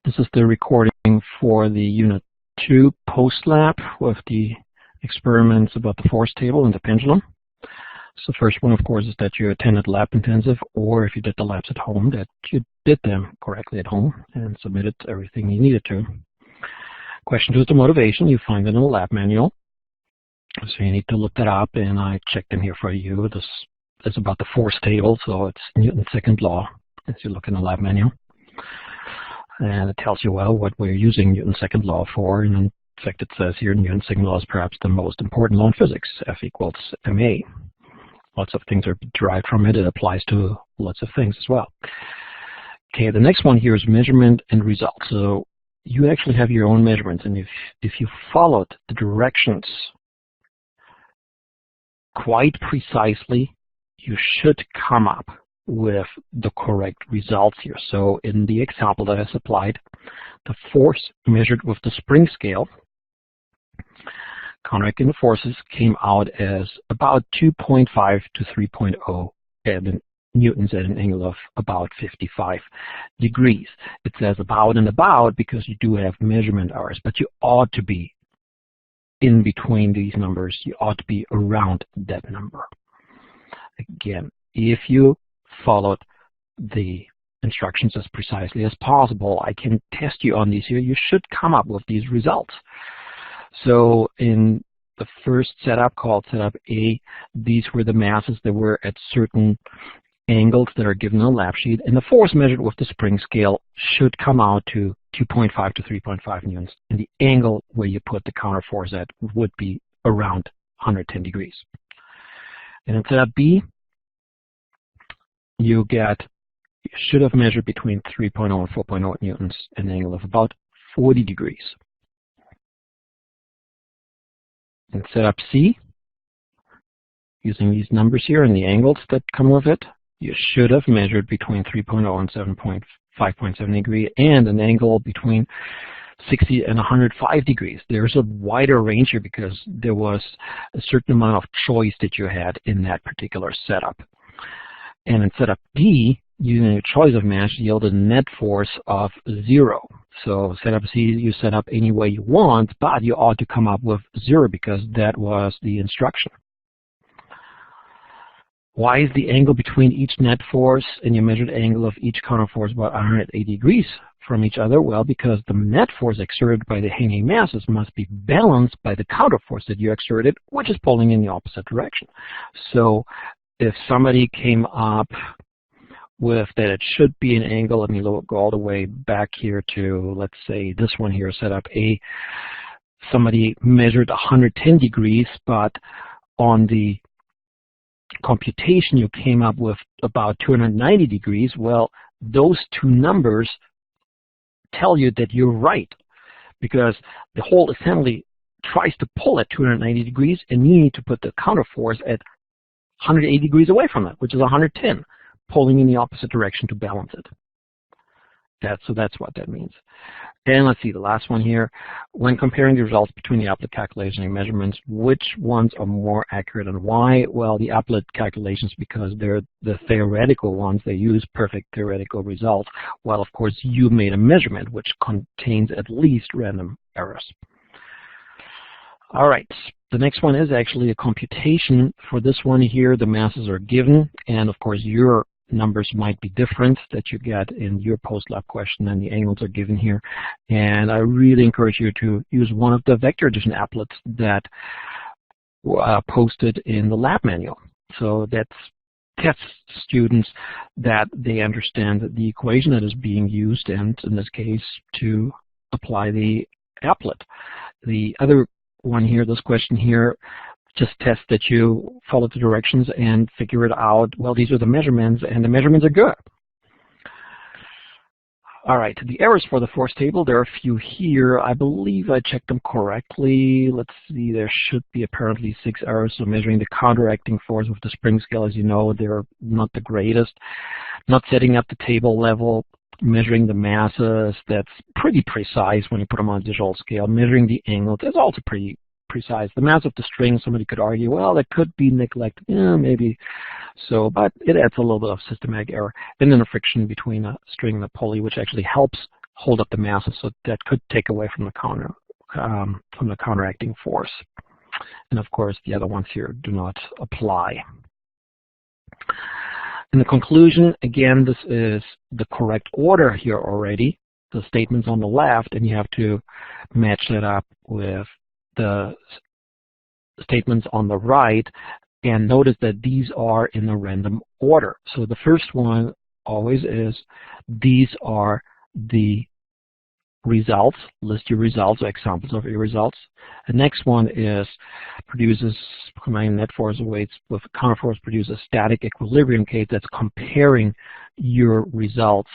This is the recording for the Unit 2 post-lab with the experiments about the force table and the pendulum. So the first one, of course, is that you attended lab intensive, or if you did the labs at home, that you did them correctly at home and submitted everything you needed to. Question 2 is the motivation. You find it in the lab manual. So you need to look that up, and I checked in here for you. This is about the force table, so it's Newton's second law as you look in the lab manual. And it tells you, well, what we're using Newton's second law for. And in fact, it says here Newton's second law is perhaps the most important law in physics, F equals ma. Lots of things are derived from it. It applies to lots of things as well. Okay, the next one here is measurement and result. So you actually have your own measurements, and if you followed the directions quite precisely, you should come up with the correct results here. So in the example that I supplied, the force measured with the spring scale, counteracting the forces, came out as about 2.5 to 3.0 newtons at an angle of about 55 degrees. It says about and about because you do have measurement hours, but you ought to be in between these numbers. You ought to be around that number. Again, if you followed the instructions as precisely as possible, I can test you on these here. You should come up with these results. So in the first setup called setup A, these were the masses that were at certain angles that are given on the lab sheet, and the force measured with the spring scale should come out to 2.5 to 3.5 newtons, and the angle where you put the counter force at would be around 110 degrees. And in setup B, you should have measured between 3.0 and 4.0 newtons, an angle of about 40 degrees. In setup C, using these numbers here and the angles that come with it, you should have measured between 3.0 and 5.7 degrees and an angle between 60 and 105 degrees. There's a wider range here because there was a certain amount of choice that you had in that particular setup. And in setup D, using a choice of mass yielded a net force of 0. So setup C, you set up any way you want, but you ought to come up with 0 because that was the instruction. Why is the angle between each net force and your measured angle of each counter force about 180 degrees from each other? Well, because the net force exerted by the hanging masses must be balanced by the counter force that you exerted, which is pulling in the opposite direction. So if somebody came up with that it should be an angle, let me go all the way back here to, let's say, this one here, setup A. Somebody measured 110 degrees, but on the computation you came up with about 290 degrees. Well, those two numbers tell you that you're right, because the whole assembly tries to pull at 290 degrees, and you need to put the counter force at 180 degrees away from it, which is 110, pulling in the opposite direction to balance it. So that's what that means. And let's see, the last one here. When comparing the results between the applet calculation and measurements, which ones are more accurate and why? Well, the applet calculations, because they're the theoretical ones, they use perfect theoretical results, while of course you made a measurement which contains at least random errors. All right, the next one is actually a computation. For this one here, the masses are given, and of course your numbers might be different that you get in your post-lab question, and the angles are given here. And I really encourage you to use one of the vector addition applets that posted in the lab manual. So that tests students that they understand the equation that is being used, and in this case, to apply the applet. The other one here, this question here, just test that you follow the directions and figure it out. Well, these are the measurements, and the measurements are good. All right, the errors for the force table, there are a few here. I believe I checked them correctly. Let's see, there should be apparently 6 errors. So measuring the counteracting force with the spring scale, as you know, they're not the greatest. Not setting up the table level, measuring the masses, that's pretty precise when you put them on a digital scale. Measuring the angle, that's also pretty precise. The mass of the string, somebody could argue, well, that could be neglected. Yeah, maybe so, but it adds a little bit of systematic error. And then the friction between a string and a pulley, which actually helps hold up the masses, so that could take away from the counteracting force. And of course, the other ones here do not apply. In the conclusion, again, this is the correct order here already. The statements on the left, and you have to match that up with the statements on the right. And notice that these are in a random order. So the first one always is, these are the results. List your results or examples of your results. The next one is produces, combining net force weights with counterforce, produces static equilibrium case. That's comparing your results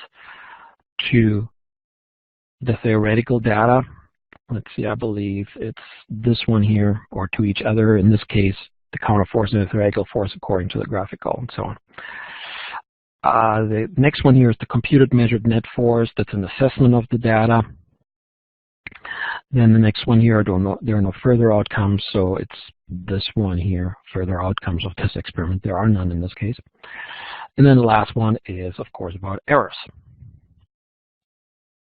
to the theoretical data. Let's see, I believe it's this one here, or to each other. In this case, the counterforce and the theoretical force according to the graphical, and so on. The next one here is the computed measured net force. That's an assessment of the data. Then the next one here, there are no further outcomes, so it's this one here, further outcomes of this experiment. There are none in this case. And then the last one is, of course, about errors.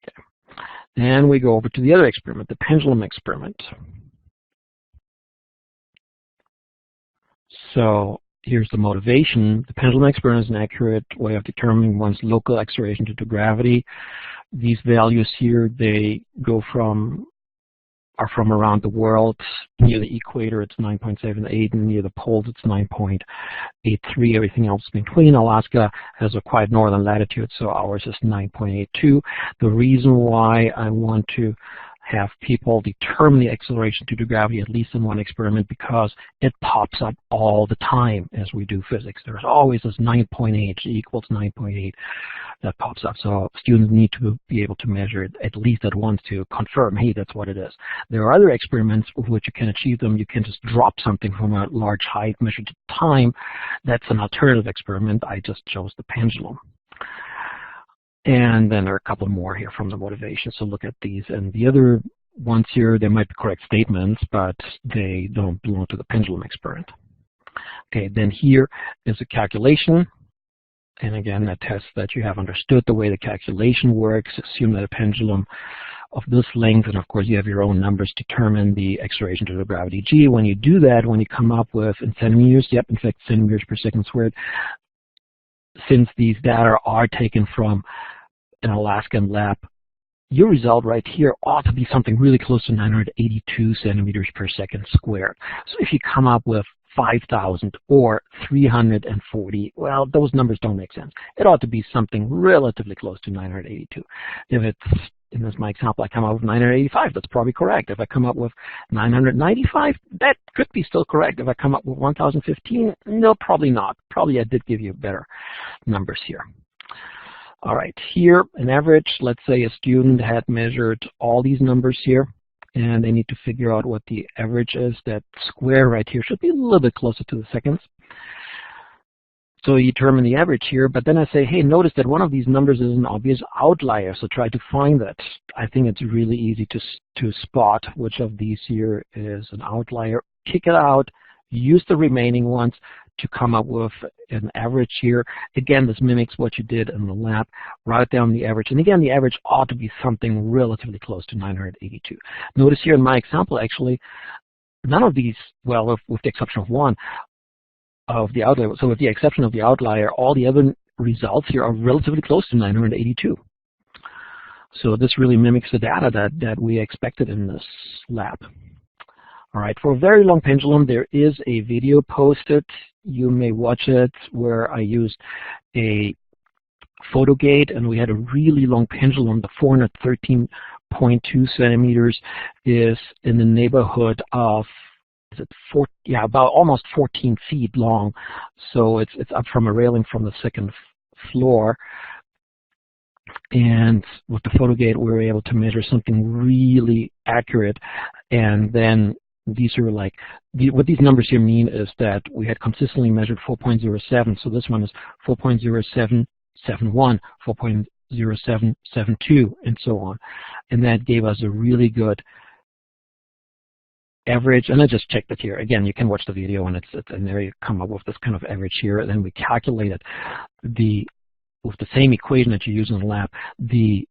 Okay. And we go over to the other experiment, the pendulum experiment. So here's the motivation. The pendulum experiment is an accurate way of determining one's local acceleration due to gravity. These values here, they are from around the world. Near the equator, it's 9.78, and near the poles, it's 9.83. Everything else between. Alaska has a quite northern latitude, so ours is 9.82. The reason why I want to have people determine the acceleration due to gravity, at least in one experiment, because it pops up all the time as we do physics. There's always this 9.8 equals 9.8 that pops up. So students need to be able to measure it at least at once to confirm, hey, that's what it is. There are other experiments with which you can achieve them. You can just drop something from a large height measured to time. That's an alternative experiment. I just chose the pendulum. And then there are a couple more here from the motivation. So look at these. And the other ones here, they might be correct statements, but they don't belong to the pendulum experiment. Okay, then here is a calculation. And again, that tests that you have understood the way the calculation works. Assume that a pendulum of this length, and of course you have your own numbers, determine the acceleration due to gravity g. When you do that, when you come up with in centimeters, yep, in fact centimeters per second squared, since these data are taken from an Alaskan lab, your result right here ought to be something really close to 982 centimeters per second squared. So if you come up with 5,000 or 340, well, those numbers don't make sense. It ought to be something relatively close to 982. If it's, in this my example, I come up with 985, that's probably correct. If I come up with 995, that could be still correct. If I come up with 1,015, no, probably not. Probably I did give you better numbers here. All right, here, an average, let's say a student had measured all these numbers here, and they need to figure out what the average is. That square right here should be a little bit closer to the seconds. So you determine the average here, but then I say, hey, notice that one of these numbers is an obvious outlier, so try to find that. I think it's really easy to spot which of these here is an outlier. Kick it out, use the remaining ones to come up with an average here. Again, this mimics what you did in the lab. Write down the average, and again, the average ought to be something relatively close to 982. Notice here in my example, actually, none of these, well, with the exception of one, of the outlier. So with the exception of the outlier, all the other results here are relatively close to 982. So this really mimics the data that we expected in this lab. All right, for a very long pendulum, there is a video posted. You may watch it where I used a photo gate, and we had a really long pendulum. The 413.2 centimeters is in the neighborhood of, is it about almost 14 feet long. So it's up from a railing from the second floor. And with the photo gate, we were able to measure something really accurate. And then these are like, what these numbers here mean is that we had consistently measured 4.07. So this one is 4.0771, 4.0772, and so on. And that gave us a really good average. And I just checked it here. Again, you can watch the video, and and there you come up with this kind of average here. And then we calculated with the same equation that you use in the lab, the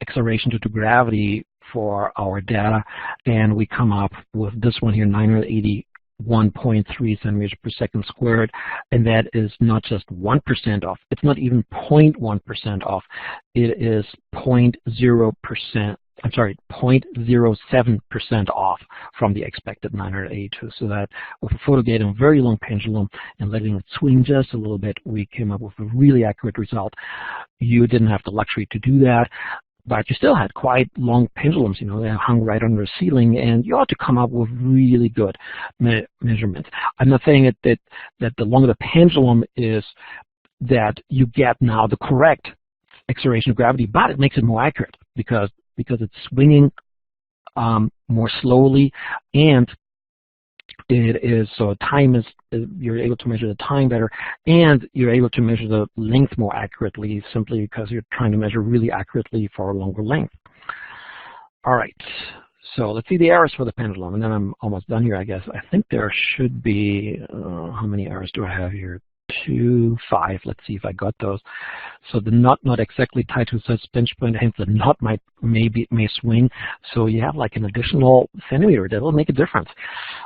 acceleration due to gravity for our data, and we come up with this one here, 981.3 centimeters per second squared, and that is not just 1% off. It's not even 0.1% off. It is 0.0%. I'm sorry, 0.07% off from the expected 982. So that with a photogate and a very long pendulum and letting it swing just a little bit, we came up with a really accurate result. You didn't have the luxury to do that, but you still had quite long pendulums. You know, they hung right under the ceiling, and you ought to come up with really good measurements. I'm not saying that the longer the pendulum is, that you get now the correct acceleration of gravity, but it makes it more accurate because it's swinging more slowly, and it is, so time is, you're able to measure the time better, and you're able to measure the length more accurately simply because you're trying to measure really accurately for a longer length. All right, so let's see the errors for the pendulum, and then I'm almost done here, I guess. I think there should be, how many errors do I have here? 2, 5. Let's see if I got those. So the knot not exactly tied to the suspension point, hence the knot may swing. So you have like an additional centimeter that will make a difference,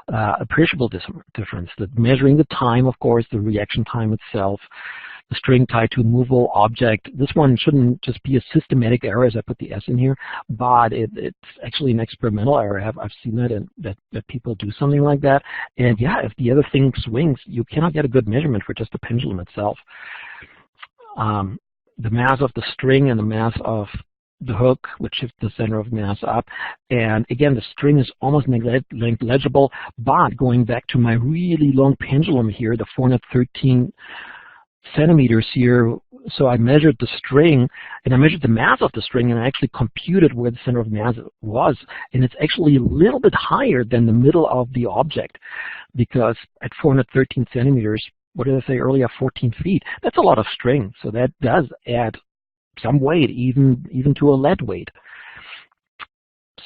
appreciable difference. The measuring the time, of course, the reaction time itself, the string tied to a movable object. This one shouldn't just be a systematic error, as I put the S in here, but it's actually an experimental error. I've seen that, and that people do something like that. And yeah, if the other thing swings, you cannot get a good measurement for just the pendulum itself. The mass of the string and the mass of the hook would shift the center of mass up. And again, the string is almost negligible, but going back to my really long pendulum here, the 413 centimeters here, so I measured the string, and I measured the mass of the string, and I actually computed where the center of mass was, and it's actually a little bit higher than the middle of the object, because at 413 centimeters, what did I say earlier, 14 feet, that's a lot of string, so that does add some weight, even to a lead weight.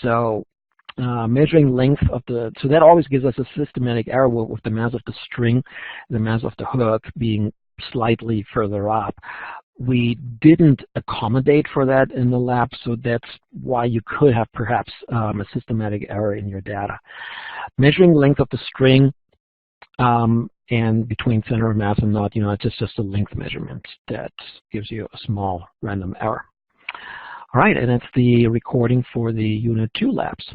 So measuring length of the, so that always gives us a systematic error with the mass of the string, the mass of the hook being slightly further up. We didn't accommodate for that in the lab, so that's why you could have perhaps a systematic error in your data. Measuring length of the string and between center of mass and knot, you know, it's just a length measurement that gives you a small random error. All right, and that's the recording for the Unit 2 labs.